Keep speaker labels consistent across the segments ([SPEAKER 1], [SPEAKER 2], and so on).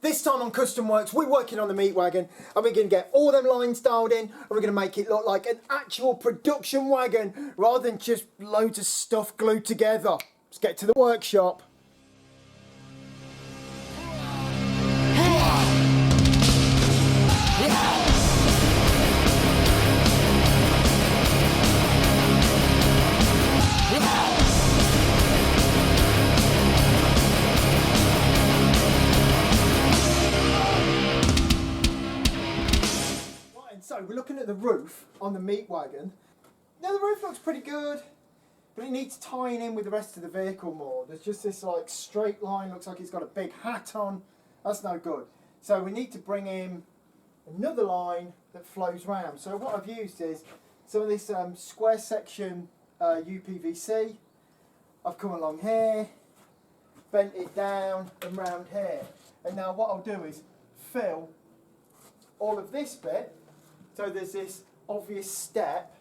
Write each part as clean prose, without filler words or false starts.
[SPEAKER 1] This time on Custom Works, we're working on the Meat Wagon and we're going to get all them lines dialed in and we're going to make it look like an actual production wagon rather than just loads of stuff glued together. Let's get to the workshop. So we're looking at the roof on the Meat Wagon. Now the roof looks pretty good, but it needs tying in with the rest of the vehicle more. There's just this like straight line, looks like it's got a big hat on. That's no good. So we need to bring in another line that flows round. So what I've used is some of this square section UPVC. I've come along here, bent it down and round here. And now what I'll do is fill all of this bit. So there's this obvious step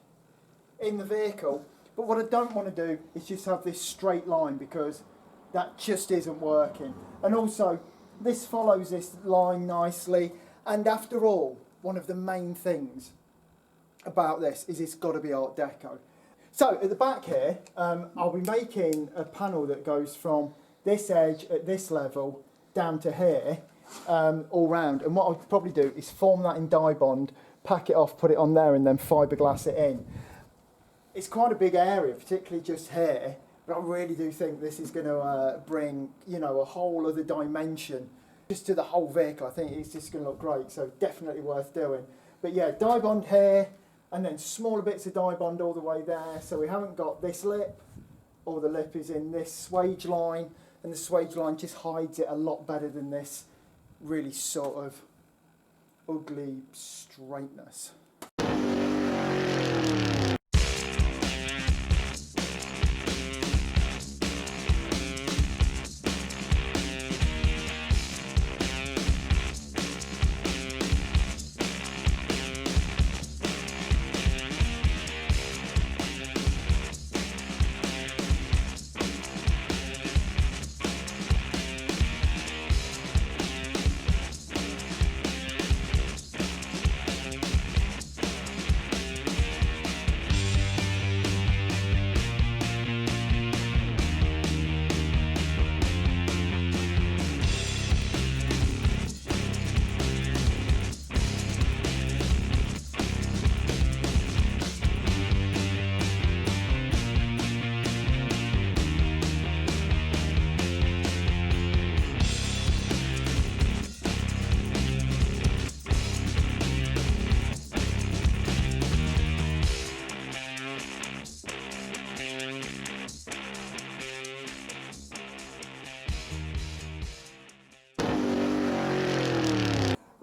[SPEAKER 1] in the vehicle, but what I don't want to do is just have this straight line because that just isn't working. And also, this follows this line nicely, and after all, one of the main things about this is it's got to be Art Deco. So at the back here, I'll be making a panel that goes from this edge at this level down to here, all round, and what I'll probably do is form that in dye bond, pack it off, put it on there and then fibreglass it in. It's quite a big area, particularly just here, but I really do think this is going to bring, you know, a whole other dimension just to the whole vehicle. I think it's just going to look great, so definitely worth doing. But yeah, dye bond here and then smaller bits of dye bond all the way there, so we haven't got this lip, or the lip is in this swage line, and the swage line just hides it a lot better than this really sort of ugly straightness.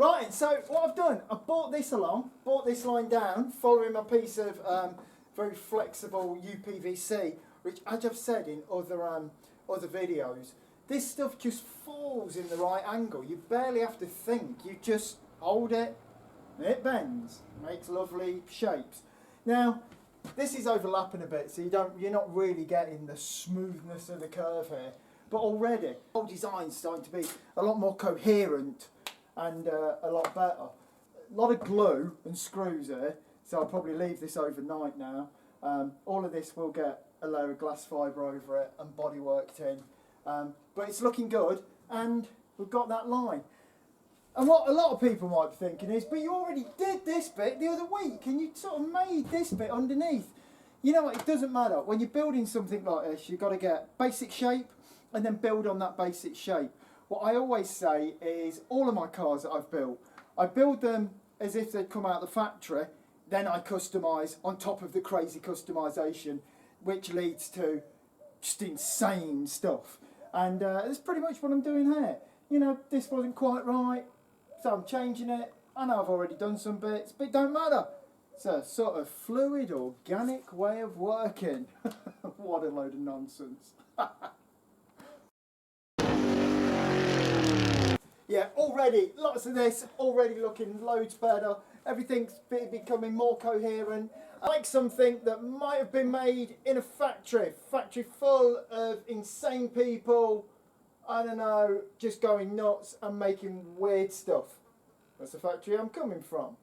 [SPEAKER 1] Right, so what I've done, I've brought this along, brought this line down, following my piece of very flexible UPVC, which, as I've said in other videos, this stuff just falls in the right angle. You barely have to think, you just hold it, and it bends, makes lovely shapes. Now, this is overlapping a bit, so you're not really getting the smoothness of the curve here, but already, the whole design's starting to be a lot more coherent and a lot better. A lot of glue and screws here, so I'll probably leave this overnight now. All of this will get a layer of glass fibre over it and bodyworked in. But it's looking good, and we've got that line. And what a lot of people might be thinking is, but you already did this bit the other week, and you sort of made this bit underneath. You know what, it doesn't matter. When you're building something like this, you've got to get basic shape, and then build on that basic shape. What I always say is all of my cars that I've built, I build them as if they'd come out of the factory, then I customise on top of the crazy customisation, which leads to just insane stuff. And that's pretty much what I'm doing here. You know, this wasn't quite right, so I'm changing it. I know I've already done some bits, but it don't matter. It's a sort of fluid, organic way of working. What a load of nonsense. Yeah, already, lots of this, already looking loads better. Everything's becoming more coherent. I like something that might have been made in a factory full of insane people I don't know, just going nuts and making weird stuff. That's the factory I'm coming from.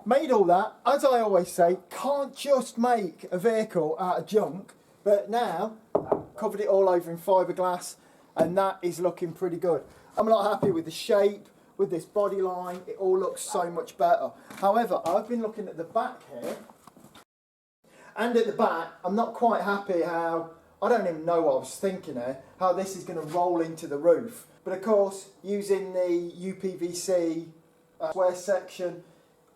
[SPEAKER 1] Made all that, as I always say, can't just make a vehicle out of junk, but now covered it all over in fibreglass and that is looking pretty good. I'm not happy with the shape, with this body line, it all looks so much better. However, I've been looking at the back here, and at the back I'm not quite happy how, I don't even know what I was thinking here, how this is going to roll into the roof. But of course, using the UPVC square section,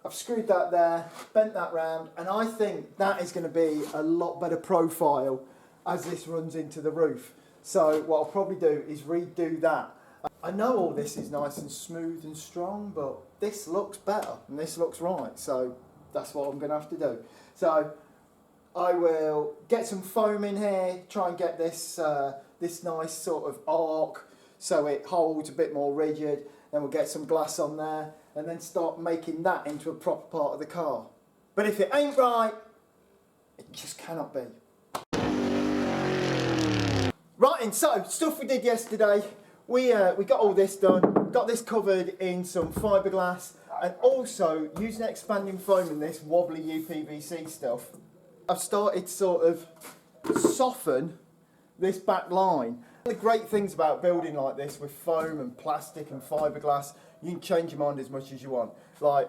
[SPEAKER 1] I've screwed that there, bent that round, and I think that is going to be a lot better profile as this runs into the roof. So what I'll probably do is redo that. I know all this is nice and smooth and strong, but this looks better and this looks right, so that's what I'm going to have to do. So I will get some foam in here, try and get this, this nice sort of arc so it holds a bit more rigid, then we'll get some glass on there, and then start making that into a proper part of the car. But if it ain't right, it just cannot be. Right, and so, stuff we did yesterday, we got all this done, got this covered in some fibreglass, and also using expanding foam in this wobbly UPVC stuff, I've started to sort of soften this back line. One of the great things about building like this with foam and plastic and fibreglass, you can change your mind as much as you want. Like,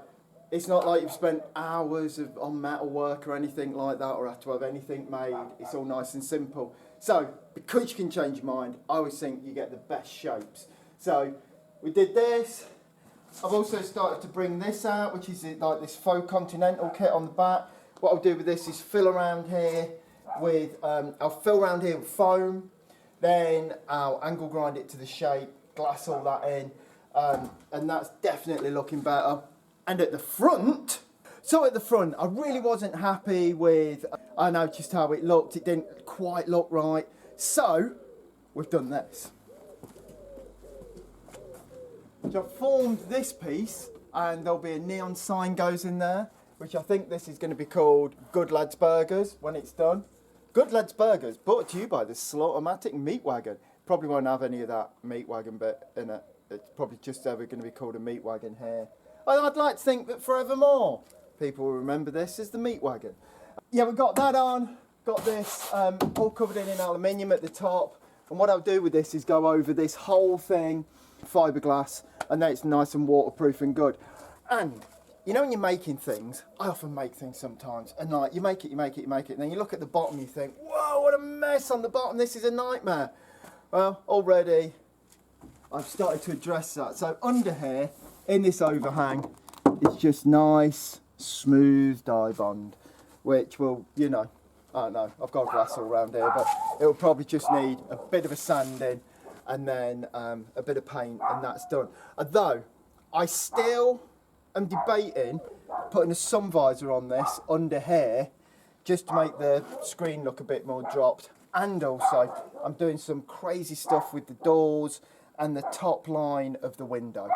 [SPEAKER 1] it's not like you've spent hours on metal work or anything like that, or have to have anything made. It's all nice and simple. So, because you can change your mind, I always think you get the best shapes. So, we did this. I've also started to bring this out, which is like this faux continental kit on the back. What I'll do with this is fill around here with, I'll fill around here with foam, then I'll angle grind it to the shape, glass all that in, and that's definitely looking better. And at the front, I really wasn't happy with, I noticed how it looked, it didn't quite look right, so we've done this. So I've formed this piece, and there'll be a neon sign goes in there, which I think this is going to be called Good Lads Burgers when it's done. Good Lads Burgers, brought to you by the Slaughtermatic Meat Wagon. Probably won't have any of that Meat Wagon bit in it. It's probably just ever going to be called a Meat Wagon here. I'd like to think that forevermore people will remember this as the Meat Wagon. Yeah, we've got that on, got this all covered in aluminium at the top. And what I'll do with this is go over this whole thing, fibreglass, and then it's nice and waterproof and good. And you know when you're making things, I often make things sometimes, and like you make it, and then you look at the bottom and you think, whoa, what a mess on the bottom, this is a nightmare. Well, already I've started to address that. So under here, in this overhang, it's just nice, smooth dye bond, which will, you know, I don't know, I've got glass all around here, but it will probably just need a bit of a sanding and then a bit of paint, and that's done. Although, I still am debating putting a sun visor on this under here just to make the screen look a bit more dropped, and also I'm doing some crazy stuff with the doors and the top line of the window.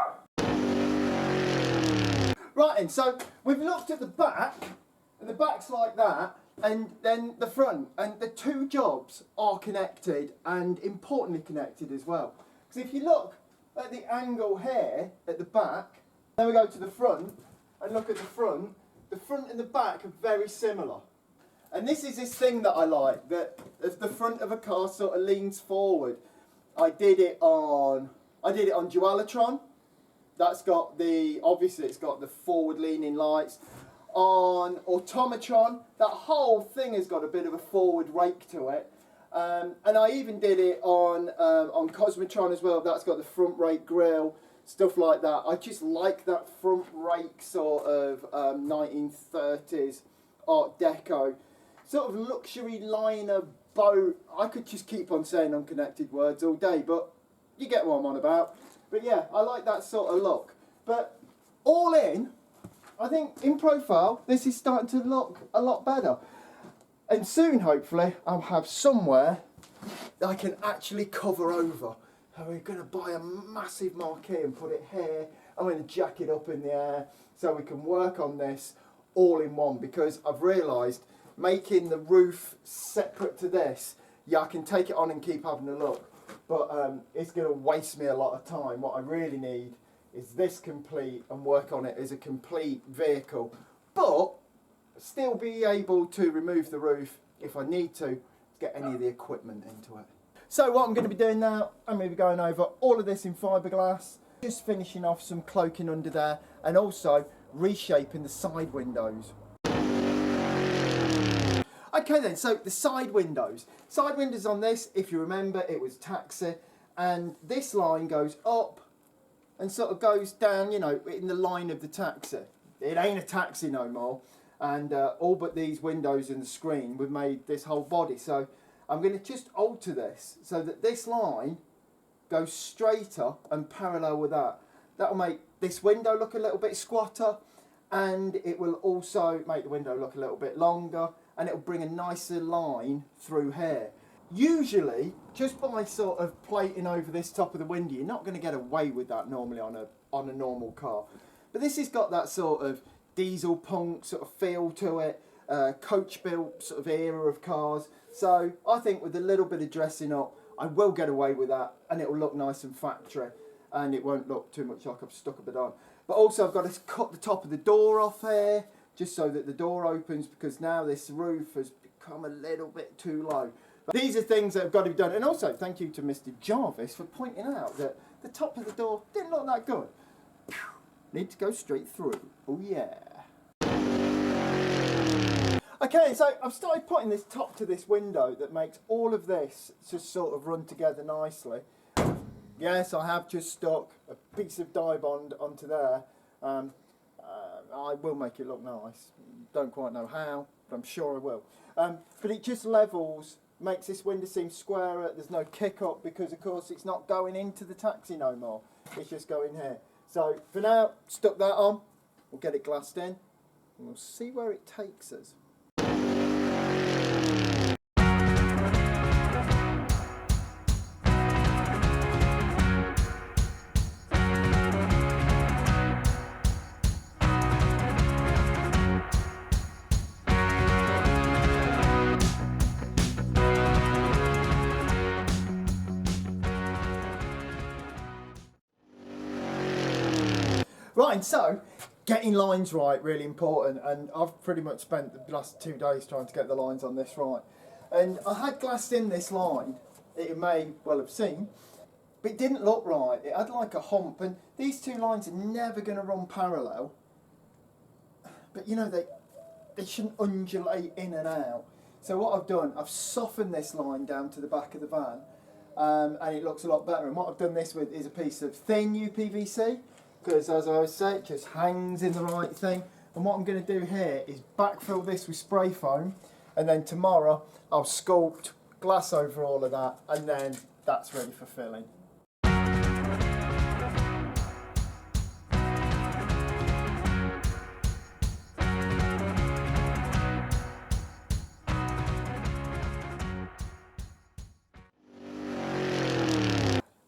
[SPEAKER 1] Right, and so we've looked at the back, and the back's like that, and then the front, and the two jobs are connected, and importantly connected as well. Because if you look at the angle here at the back, then we go to the front and look at the front and the back are very similar. And this is this thing that I like, that as the front of a car sort of leans forward. I did it on Dualatron. That's got the, obviously it's got the forward leaning lights. On Automatron, that whole thing has got a bit of a forward rake to it. And I even did it on Cosmotron as well. That's got the front rake grille, stuff like that. I just like that front rake sort of 1930s Art Deco, sort of luxury liner boat. I could just keep on saying unconnected words all day, but you get what I'm on about. But yeah, I like that sort of look. But all in, I think in profile, this is starting to look a lot better. And soon, hopefully, I'll have somewhere that I can actually cover over. And we're going to buy a massive marquee and put it here. I'm going to jack it up in the air so we can work on this all in one, because I've realised making the roof separate to this, yeah, I can take it on and keep having a look, but it's going to waste me a lot of time. What I really need is this complete and work on it as a complete vehicle, but still be able to remove the roof if I need to get any of the equipment into it. So what I'm going to be doing now, I'm going to be going over all of this in fibreglass, just finishing off some cloaking under there, and also reshaping the side windows. Okay then, so the side windows. Side windows on this, if you remember, it was taxi, and this line goes up and sort of goes down, you know, in the line of the taxi. It ain't a taxi no more, and all but these windows and the screen, we've made this whole body. So I'm going to just alter this so that this line goes straighter and parallel with that. That'll make this window look a little bit squatter, and it will also make the window look a little bit longer, and it'll bring a nicer line through here. Usually, just by sort of plating over this top of the window, you're not going to get away with that normally on a normal car. But this has got that sort of diesel punk sort of feel to it, coach built sort of era of cars. So I think with a little bit of dressing up, I will get away with that, and it will look nice and factory, and it won't look too much like I've stuck a bit on. But also I've got to cut the top of the door off here, just so that the door opens, because now this roof has become a little bit too low. But these are things that have got to be done. And also thank you to Mr. Jarvis for pointing out that the top of the door didn't look that good. Need to go straight through. Oh yeah. Okay, so I've started putting this top to this window that makes all of this just sort of run together nicely. Yes, I have just stuck a piece of dye bond onto there. I will make it look nice. Don't quite know how, but I'm sure I will. But it just levels, makes this window seem squarer. There's no kick up because, of course, it's not going into the taxi no more. It's just going here. So for now, stuck that on. We'll get it glassed in, and we'll see where it takes us. Right, so getting lines right, really important, and I've pretty much spent the last 2 days trying to get the lines on this right. And I had glassed in this line, that you may well have seen, but it didn't look right. It had like a hump, and these two lines are never going to run parallel. But you know, they shouldn't undulate in and out. So what I've done, I've softened this line down to the back of the van, and it looks a lot better. And what I've done this with is a piece of thin UPVC, because as I always say, it just hangs in the right thing. And what I'm going to do here is backfill this with spray foam, and then tomorrow I'll sculpt glass over all of that, and then that's ready for filling.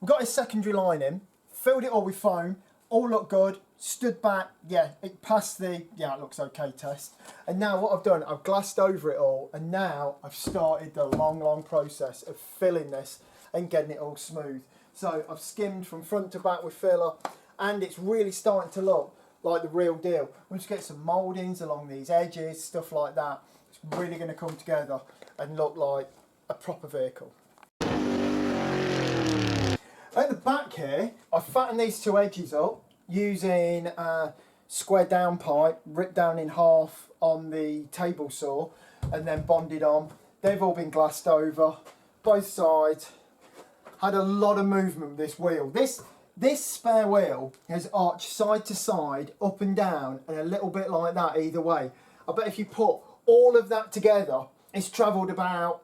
[SPEAKER 1] Got his secondary line in, filled it all with foam, all looked good, stood back, yeah, it passed the, yeah, it looks okay test. And now what I've done, I've glassed over it all, and now I've started the long process of filling this and getting it all smooth. So I've skimmed from front to back with filler, and it's really starting to look like the real deal. We'll just get some mouldings along these edges, stuff like that. It's really going to come together and look like a proper vehicle. At the back here, I've fattened these two edges up using a square down pipe, ripped down in half on the table saw, and then bonded on. They've all been glassed over, both sides. Had a lot of movement with this wheel. This spare wheel has arched side to side, up and down, and a little bit like that either way. I bet if you put all of that together, it's travelled about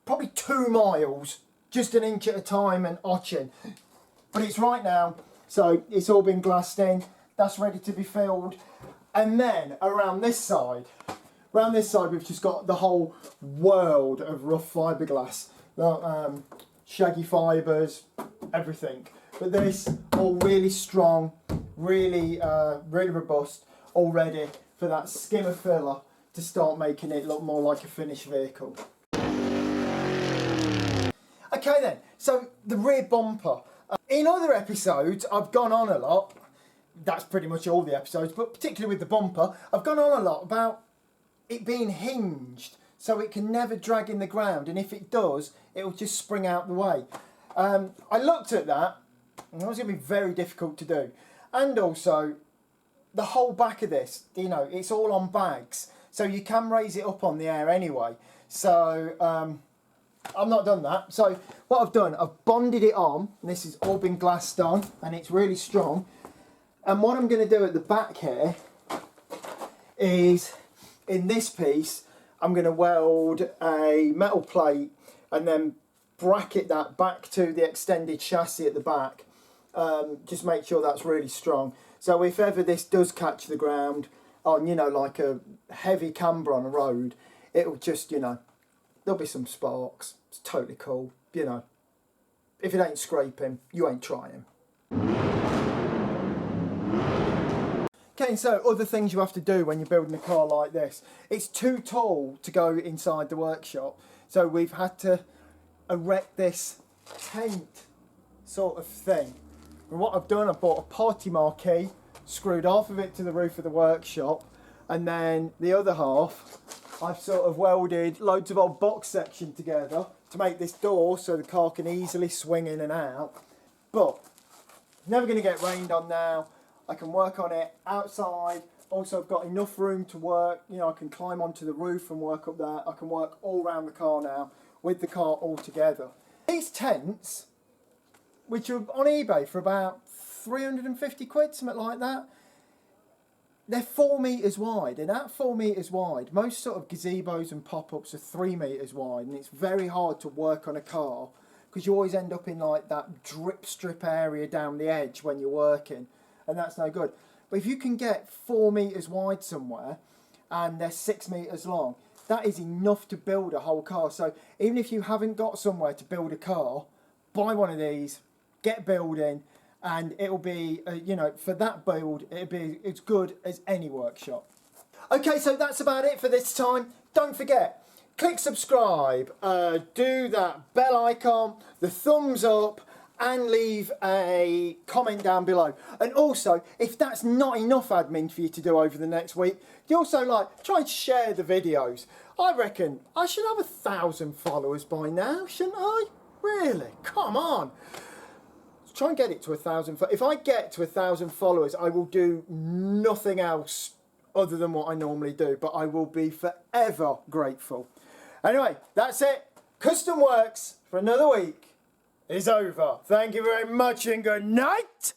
[SPEAKER 1] probably 2 miles, just an inch at a time and arching. But it's right now, so it's all been glassed in. That's ready to be filled. And then around this side we've just got the whole world of rough fiberglass, shaggy fibres, everything. But this all really strong, really robust, all ready for that skimmer filler to start making it look more like a finished vehicle. Okay then, so the rear bumper. In other episodes I've gone on a lot, that's pretty much all the episodes, but particularly with the bumper, I've gone on a lot about it being hinged so it can never drag in the ground, and if it does, it'll just spring out the way. I looked at that, and that was going to be very difficult to do. And also, the whole back of this, you know, it's all on bags, so you can raise it up on the air anyway. So, I've not done that. So, what I've done, I've bonded it on, and this has all been glassed on, and it's really strong. And what I'm going to do at the back here is, in this piece, I'm going to weld a metal plate and then bracket that back to the extended chassis at the back. Just make sure that's really strong. So if ever this does catch the ground on, you know, like a heavy camber on a road, it'll just, you know, there'll be some sparks. It's totally cool, you know. If it ain't scraping, you ain't trying. Okay, so other things you have to do when you're building a car like this. It's too tall to go inside the workshop, so we've had to erect this tent sort of thing. And what I've done, I've bought a party marquee, screwed half of it to the roof of the workshop, and then the other half I've sort of welded loads of old box section together to make this door so the car can easily swing in and out. But never going to get rained on now. I can work on it outside. Also, I've got enough room to work. You know, I can climb onto the roof and work up there. I can work all around the car now with the car all together. These tents, which are on eBay for about 350 quid, something like that, they're 4 metres wide. And at 4 metres wide, most sort of gazebos and pop-ups are 3 metres wide. And it's very hard to work on a car because you always end up in like that drip strip area down the edge when you're working. And that's no good. But if you can get 4 metres wide somewhere and they're 6 metres long, that is enough to build a whole car. So even if you haven't got somewhere to build a car, buy one of these, get building, and it'll be, you know, for that build, it'll be as good as any workshop. Okay, so that's about it for this time. Don't forget, click subscribe, do that bell icon, the thumbs up, and leave a comment down below. And also, if that's not enough admin for you to do over the next week, you also try and share the videos. I reckon I should have 1,000 followers by now, shouldn't I? Really? Come on. Let's try and get it to 1,000. If I get to 1,000 followers, I will do nothing else other than what I normally do, but I will be forever grateful. Anyway, that's it. Custom Works for another week is over. Thank you very much and good night.